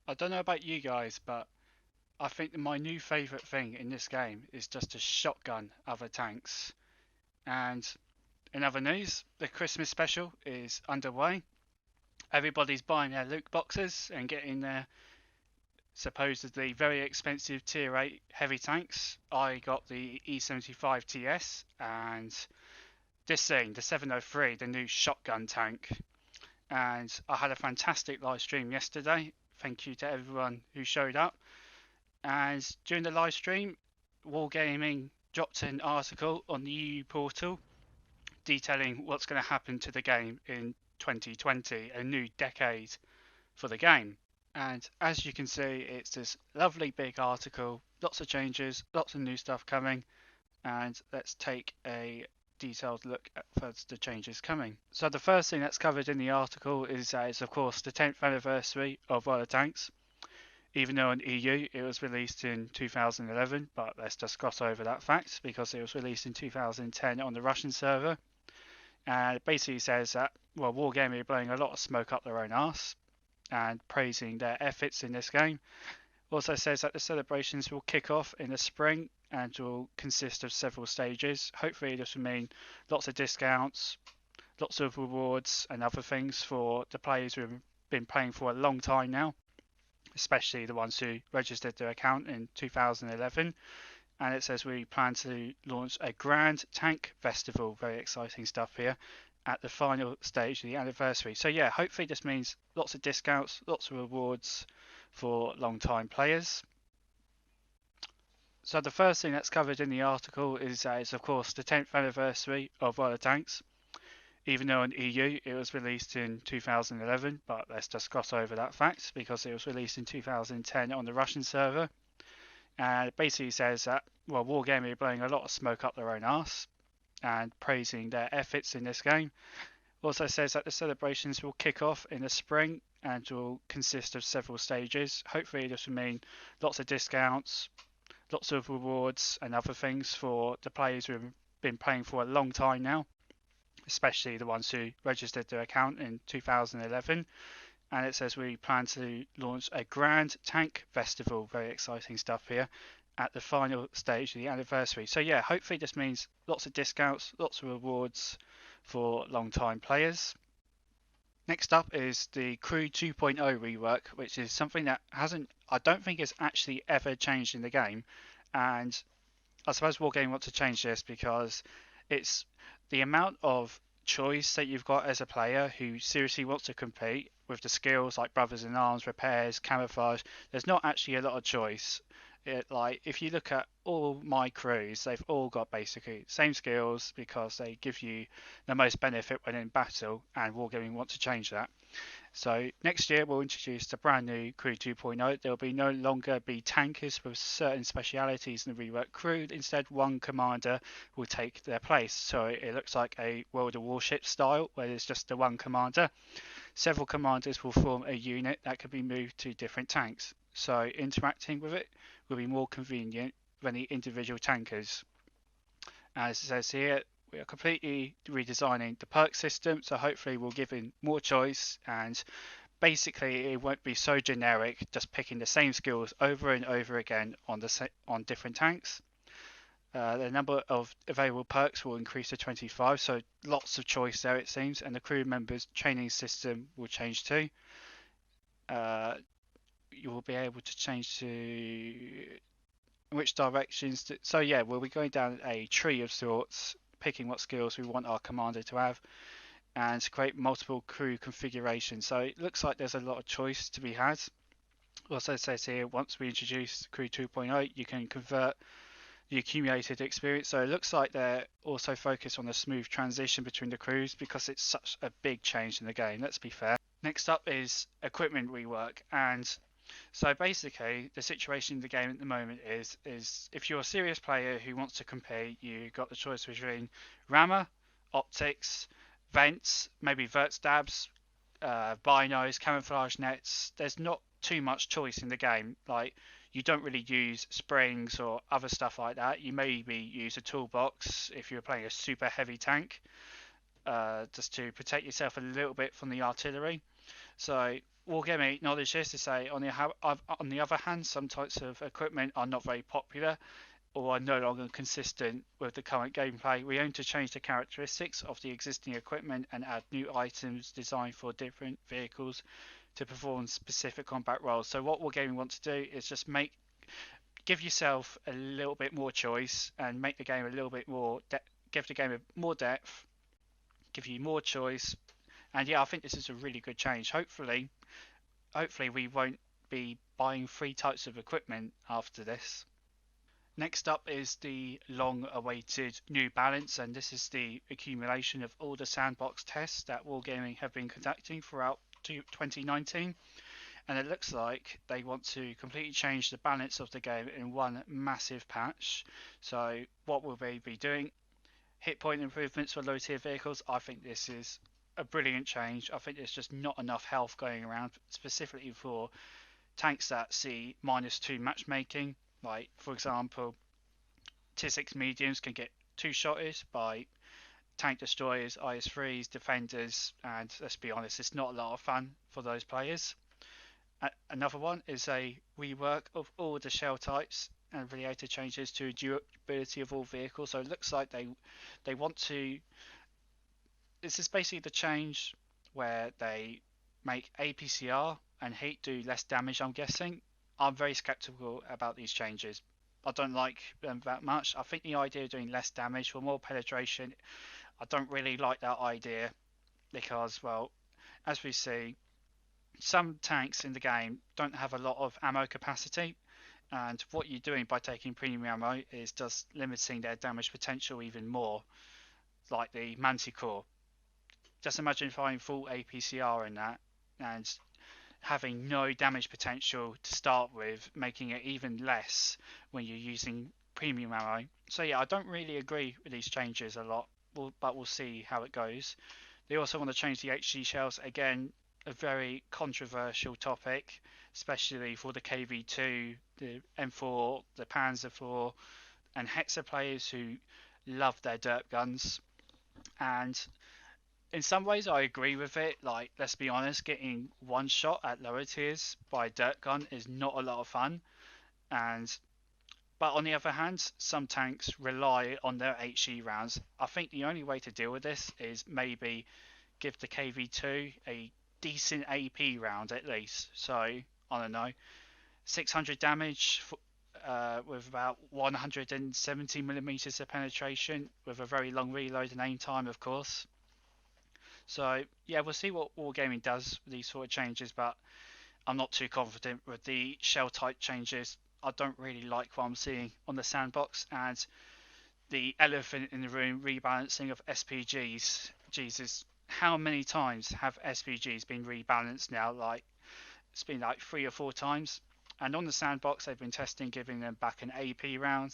I don't know about you guys, but I think my new favourite thing in this game is just to shotgun other tanks. And in other news, the Christmas special is underway. Everybody's buying their loot boxes and getting their supposedly very expensive tier 8 heavy tanks. I got the E75 TS and this thing, the 703, the new shotgun tank. And I had a fantastic live stream yesterday. Thank you to everyone who showed up. And during the live stream, Wargaming dropped an article on the EU portal detailing what's going to happen to the game in 2020, a new decade for the game. And as you can see, it's this lovely big article, lots of changes, lots of new stuff coming. And let's take a detailed look at first the changes coming. So the first thing that's covered in the article is of course the 10th anniversary of World of Tanks. Even though in EU it was released in 2011, but let's just gloss over that fact because it was released in 2010 on the Russian server. And it basically says that, well, Wargaming are blowing a lot of smoke up their own arse and praising their efforts in this game. Also says that the celebrations will kick off in the spring and will consist of several stages. Hopefully this will mean lots of discounts, lots of rewards and other things for the players who have been playing for a long time now, especially the ones who registered their account in 2011. And it says we plan to launch a grand tank festival, very exciting stuff here, at the final stage of the anniversary. So yeah, hopefully this means lots of discounts, lots of rewards for long-time players. So the first thing that's covered in the article is of course the 10th anniversary of World of Tanks. Even though in EU it was released in 2011, but let's just gloss over that fact because it was released in 2010 on the Russian server. And it basically says that, well, Wargaming are blowing a lot of smoke up their own arse and praising their efforts in this game. Also says that the celebrations will kick off in the spring and will consist of several stages. Hopefully this will mean lots of discounts, lots of rewards and other things for the players who have been playing for a long time now, especially the ones who registered their account in 2011. And it says we plan to launch a grand tank festival, very exciting stuff here, at the final stage of the anniversary. So yeah, hopefully this means lots of discounts, lots of rewards for long-time players. Next up is the Crew 2.0 rework, which is something that I don't think has actually ever changed in the game. And I suppose Wargaming want to change this because it's the amount of choice that you've got as a player who seriously wants to compete with the skills like Brothers in Arms, repairs, camouflage. There's not actually a lot of choice. Like if you look at all my crews, they've all got basically the same skills because they give you the most benefit when in battle, and Wargaming want to change that. So next year we'll introduce the brand new Crew 2.0. There will be no longer be tankers with certain specialities in the rework crew. Instead, one commander will take their place. So it looks like a World of Warships style, where there's just the one commander. Several commanders will form a unit that can be moved to different tanks. So interacting with it will be more convenient than the individual tankers. As it says here, we are completely redesigning the perk system, so hopefully we'll give in more choice, and basically it won't be so generic, just picking the same skills over and over again on different tanks. The number of available perks will increase to 25, so lots of choice there it seems, and the crew members' training system will change too. You will be able to change to which directions. So yeah, we'll be going down a tree of sorts, picking what skills we want our commander to have, and to create multiple crew configurations. So it looks like there's a lot of choice to be had. Also says here, once we introduce Crew 2.0, you can convert the accumulated experience. So it looks like they're also focused on a smooth transition between the crews because it's such a big change in the game, let's be fair. Next up is equipment rework, and so basically the situation in the game at the moment is if you're a serious player who wants to compete, you got the choice between rammer, optics, vents, maybe vert stabs, binos, camouflage nets. There's not too much choice in the game. Like you don't really use springs or other stuff like that. You maybe use a toolbox if you're playing a super heavy tank, just to protect yourself a little bit from the artillery. So Wargaming acknowledged this to say, on the other hand, some types of equipment are not very popular or are no longer consistent with the current gameplay. We aim to change the characteristics of the existing equipment and add new items designed for different vehicles to perform specific combat roles. So what Wargaming wants to do is just give yourself a little bit more choice and make the game a little bit more give the game more depth, give you more choice. And yeah, I think this is a really good change. Hopefully we won't be buying three types of equipment after this. Next up is the long-awaited New Balance, and this is the accumulation of all the sandbox tests that Wargaming have been conducting throughout 2019. And it looks like they want to completely change the balance of the game in one massive patch. So what will they be doing? Hit point improvements for low tier vehicles. I think this is a brilliant change. I think there's just not enough health going around, specifically for tanks that see -2 matchmaking. Like, for example, tier 6 mediums can get two-shotted by tank destroyers, IS-3s, defenders, and let's be honest, it's not a lot of fun for those players. Another one is a rework of all the shell types and related changes to durability of all vehicles. So it looks like they want to. This is basically the change where they make APCR and heat do less damage. I'm guessing. I'm very skeptical about these changes. I don't like them that much. I think the idea of doing less damage for more penetration, I don't really like that idea because, well, as we see, some tanks in the game don't have a lot of ammo capacity, and what you're doing by taking premium ammo is just limiting their damage potential even more, like the Manticore. Just imagine firing full APCR in that and having no damage potential to start with, making it even less when you're using premium ammo. So yeah, I don't really agree with these changes a lot, but we'll see how it goes. They also want to change the HG shells again, a very controversial topic, especially for the KV2, the M4, the Panzer IV, and Hexa players who love their derp guns. And in some ways, I agree with it. Like, let's be honest, getting one shot at lower tiers by a dirt gun is not a lot of fun. And but on the other hand, some tanks rely on their HE rounds. I think the only way to deal with this is maybe give the KV2 a decent AP round at least. So I don't know, 600 damage with about 170 millimeters of penetration, with a very long reload and aim time, of course. So yeah, we'll see what Wargaming does with these sort of changes, but I'm not too confident with the shell type changes. I don't really like what I'm seeing on the sandbox, and the elephant in the room, rebalancing of SPGs. Jesus, how many times have SPGs been rebalanced now? Like, it's been like 3 or 4 times. And on the sandbox, they've been testing giving them back an AP round.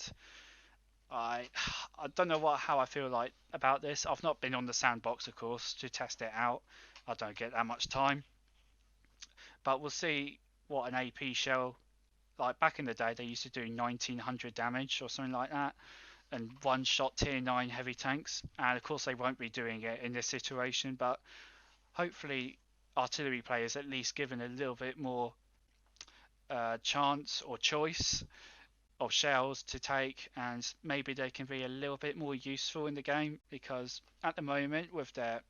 I I don't know how I feel like about this. I've not been on the sandbox, of course, to test it out. I don't get that much time, but we'll see what an AP shell, like back in the day. They used to do 1900 damage or something like that, and one shot tier 9 heavy tanks. And of course, they won't be doing it in this situation, but hopefully, artillery players at least given a little bit more chance or choice of shells to take, and maybe they can be a little bit more useful in the game, because at the moment with their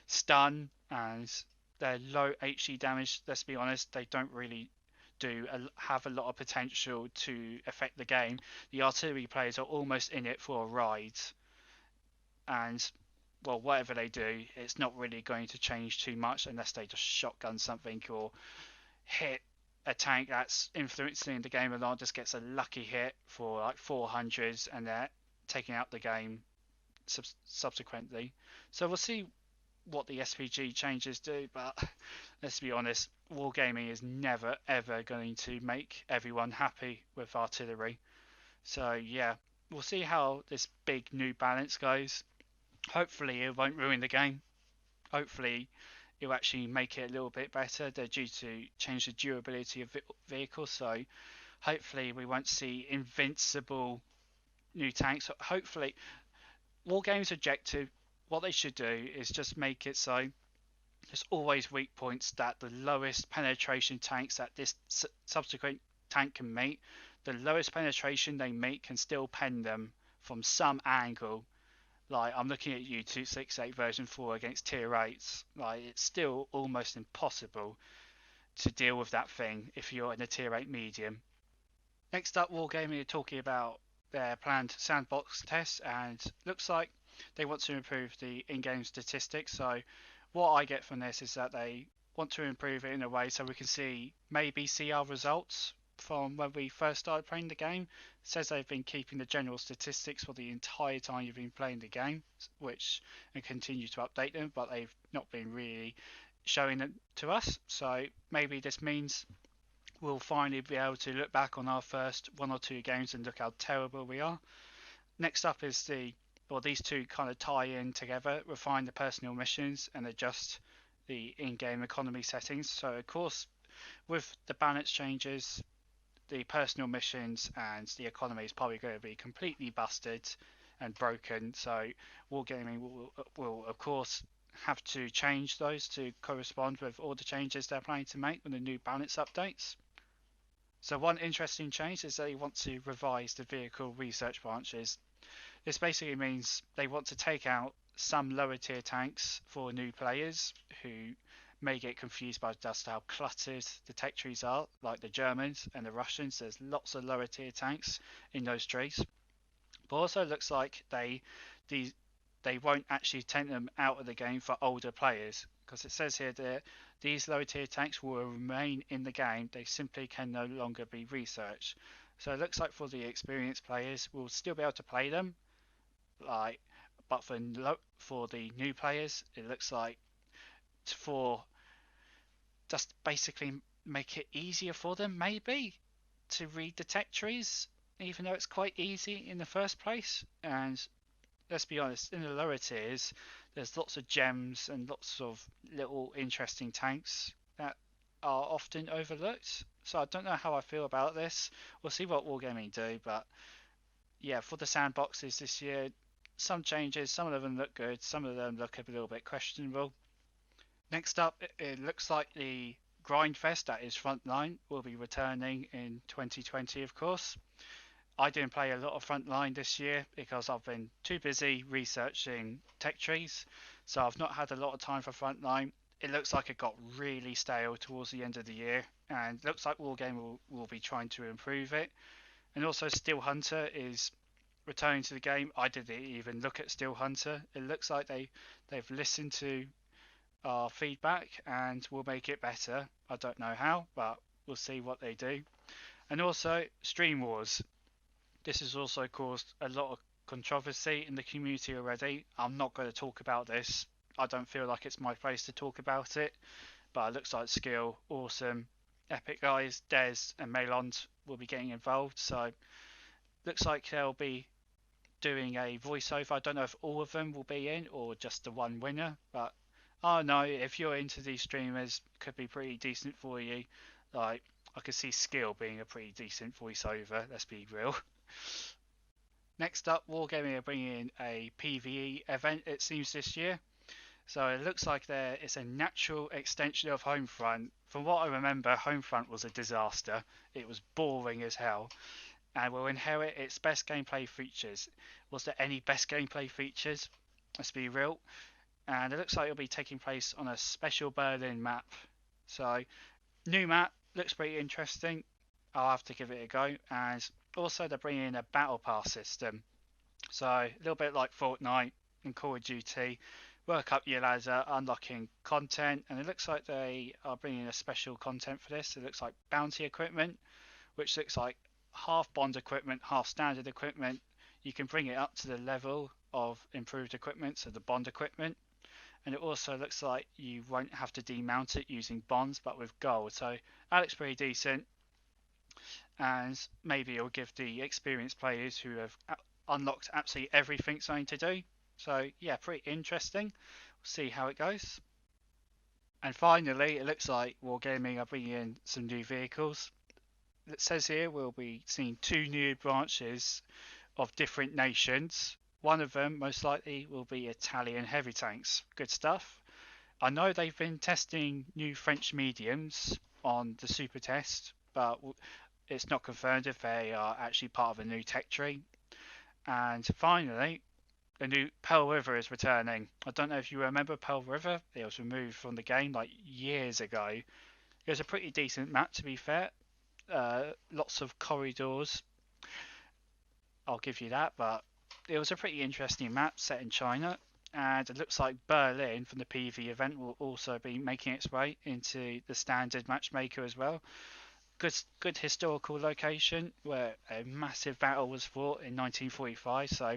stun and their low HE damage, let's be honest, they don't really have a lot of potential to affect the game. The artillery players are almost in it for a ride, and well, whatever they do, it's not really going to change too much unless they just shotgun something or hit a tank that's influencing the game a lot, just gets a lucky hit for like 400s and they're taking out the game subsequently. So we'll see what the SPG changes do, but let's be honest, Wargaming is never ever going to make everyone happy with artillery. So yeah, we'll see how this big new balance goes. Hopefully it won't ruin the game. Hopefully it'll actually make it a little bit better. They're due to change the durability of vehicles, so hopefully we won't see invincible new tanks. Hopefully, Wargame's objective, what they should do is just make it so there's always weak points that the lowest penetration tanks that this subsequent tank can meet, the lowest penetration they meet can still pen them from some angle. Like, I'm looking at you 268 version 4 against tier 8s. Like, it's still almost impossible to deal with that thing if you're in a tier 8 medium. Next up, Wargaming are talking about their planned sandbox test, and looks like they want to improve the in-game statistics. So what I get from this is that they want to improve it in a way so we can maybe see our results from when we first started playing the game. It says they've been keeping the general statistics for the entire time you've been playing the game, and continue to update them, but they've not been really showing them to us. So maybe this means we'll finally be able to look back on our first 1 or 2 games and look how terrible we are. Next up is these two kind of tie in together, refine the personal missions and adjust the in-game economy settings. So of course, with the balance changes, the personal missions and the economy is probably going to be completely busted and broken. So Wargaming will of course have to change those to correspond with all the changes they're planning to make with the new balance updates. So one interesting change is they want to revise the vehicle research branches. This basically means they want to take out some lower tier tanks for new players who may get confused by just how cluttered the tech trees are, like the Germans and the Russians. There's lots of lower tier tanks in those trees. But also looks like they won't actually take them out of the game for older players, because it says here that these lower tier tanks will remain in the game. They simply can no longer be researched. So it looks like for the experienced players, we'll still be able to play them, but for the new players, it looks like for just basically make it easier for them maybe to read the tech trees, even though it's quite easy in the first place. And let's be honest, in the lower tiers, there's lots of gems and lots of little interesting tanks that are often overlooked. So I don't know how I feel about this. We'll see what Wargaming do, but yeah, for the sandboxes this year, some changes, some of them look good, some of them look a little bit questionable. Next up, it looks like the Grindfest, that is Frontline, will be returning in 2020, of course. I didn't play a lot of Frontline this year because I've been too busy researching tech trees, so I've not had a lot of time for Frontline. It looks like it got really stale towards the end of the year, and looks like Wargame will be trying to improve it. And also Steel Hunter is returning to the game. I didn't even look at Steel Hunter. It looks like they've listened to our feedback and will make it better. I don't know how, but we'll see what they do. And also Stream Wars. This has also caused a lot of controversy in the community already. I'm not going to talk about this. I don't feel like it's my place to talk about it, but it looks like Skill, Awesome, Epic Guys, Dez and Melond will be getting involved. So looks like they'll be doing a voiceover. I don't know if all of them will be in or just the one winner, but I know if you're into these streamers, could be pretty decent for you. Like, I could see Skill being a pretty decent voiceover, let's be real. Next up, Wargaming are bringing in a PvE event, it seems, this year. So it looks like it's a natural extension of Homefront. From what I remember, Homefront was a disaster. It was boring as hell. And will inherit its best gameplay features. Was there any best gameplay features? Let's be real. And it looks like it'll be taking place on a special Berlin map. So, new map, looks pretty interesting. I'll have to give it a go. And also they're bringing in a battle pass system. So, a little bit like Fortnite and Call of Duty. Work up your ladder, unlocking content. And it looks like they are bringing a special content for this. It looks like bounty equipment, which looks like half bond equipment, half standard equipment. You can bring it up to the level of improved equipment, so the bond equipment. And it also looks like you won't have to demount it using bonds, but with gold. So that looks pretty decent. And maybe it'll give the experienced players who have unlocked absolutely everything something to do. So yeah, pretty interesting. We'll see how it goes. And finally, it looks like Wargaming are bringing in some new vehicles. It says here we'll be seeing 2 new branches of different nations. One of them most likely will be Italian heavy tanks. Good stuff. I know they've been testing new French mediums on the Super Test, but it's not confirmed if they are actually part of a new tech tree. And finally, the new Pearl River is returning. I don't know if you remember Pearl River. It was removed from the game like years ago. It was a pretty decent map, to be fair. Lots of corridors, I'll give you that, but it was a pretty interesting map set in China. And it looks like Berlin from the PV event will also be making its way into the standard matchmaker as well. Good historical location where a massive battle was fought in 1945, so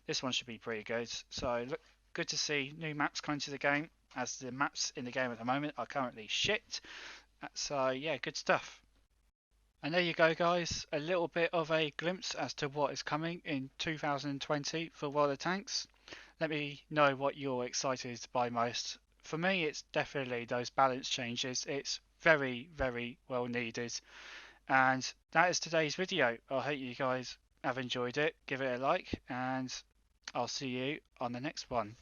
this one should be pretty good. So look, good to see new maps coming to the game, as the maps in the game at the moment are currently shit. So yeah, good stuff. And there you go, guys. A little bit of a glimpse as to what is coming in 2020 for World of Tanks. Let me know what you're excited by most. For me, it's definitely those balance changes. It's very, very well needed. And that is today's video. I hope you guys have enjoyed it. Give it a like, and I'll see you on the next one.